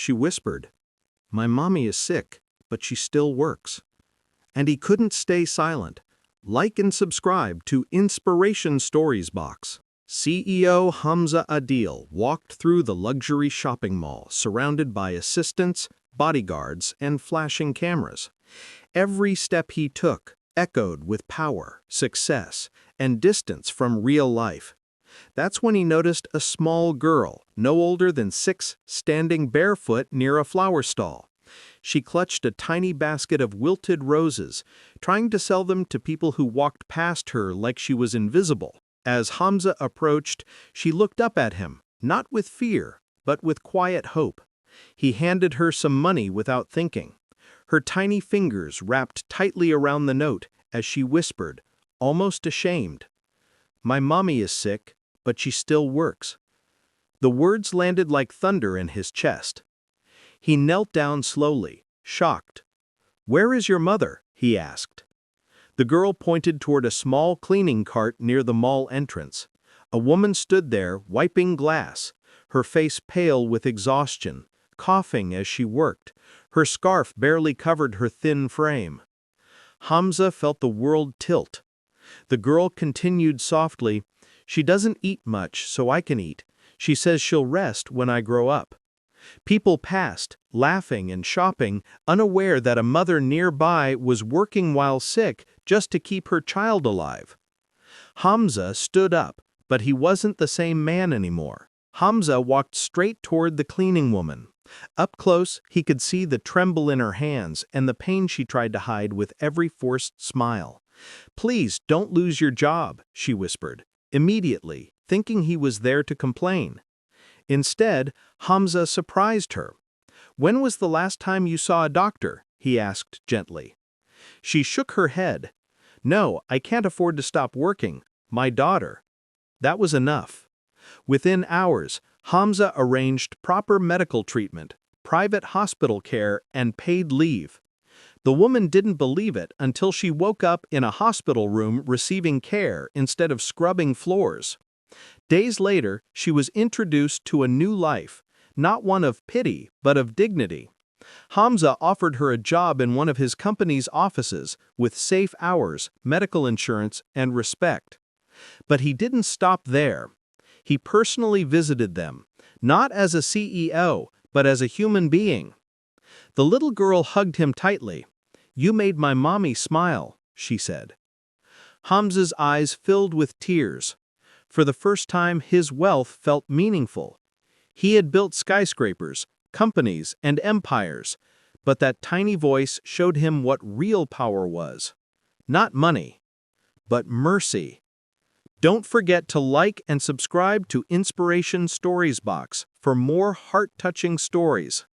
she whispered. My mommy is sick, but she still works. And he couldn't stay silent. Like and subscribe to Inspiration Stories Box. CEO Hamza Adil walked through the luxury shopping mall surrounded by assistants, bodyguards, and flashing cameras. Every step he took echoed with power, success, and distance from real life. That's when he noticed a small girl, no older than 6, standing barefoot near a flower stall. She clutched a tiny basket of wilted roses, trying to sell them to people who walked past her like she was invisible. As Hamza approached, she looked up at him, not with fear, but with quiet hope. He handed her some money without thinking. Her tiny fingers wrapped tightly around the note as she whispered, almost ashamed, My mommy is sick, but she still works. The words landed like thunder in his chest. He knelt down slowly, shocked. Where is your mother? He asked. The girl pointed toward a small cleaning cart near the mall entrance. A woman stood there, wiping glass, her face pale with exhaustion, coughing as she worked. Her scarf barely covered her thin frame. Hamza felt the world tilt. The girl continued softly, She doesn't eat much, so I can eat. She says she'll rest when I grow up. People passed, laughing and shopping, unaware that a mother nearby was working while sick just to keep her child alive. Hamza stood up, but he wasn't the same man anymore. Hamza walked straight toward the cleaning woman. Up close, he could see the tremble in her hands and the pain she tried to hide with every forced smile. Please don't lose your job, she whispered, immediately, thinking he was there to complain. Instead, Hamza surprised her. When was the last time you saw a doctor? He asked gently. She shook her head. No, I can't afford to stop working. My daughter. That was enough. Within hours, Hamza arranged proper medical treatment, private hospital care, and paid leave. The woman didn't believe it until she woke up in a hospital room receiving care instead of scrubbing floors. Days later, she was introduced to a new life, not one of pity, but of dignity. Hamza offered her a job in one of his company's offices with safe hours, medical insurance, and respect. But he didn't stop there. He personally visited them, not as a CEO, but as a human being. The little girl hugged him tightly. You made my mommy smile, she said. Hamza's eyes filled with tears. For the first time, his wealth felt meaningful. He had built skyscrapers, companies, and empires, but that tiny voice showed him what real power was. Not money, but mercy. Don't forget to like and subscribe to Inspiration Stories Box for more heart-touching stories.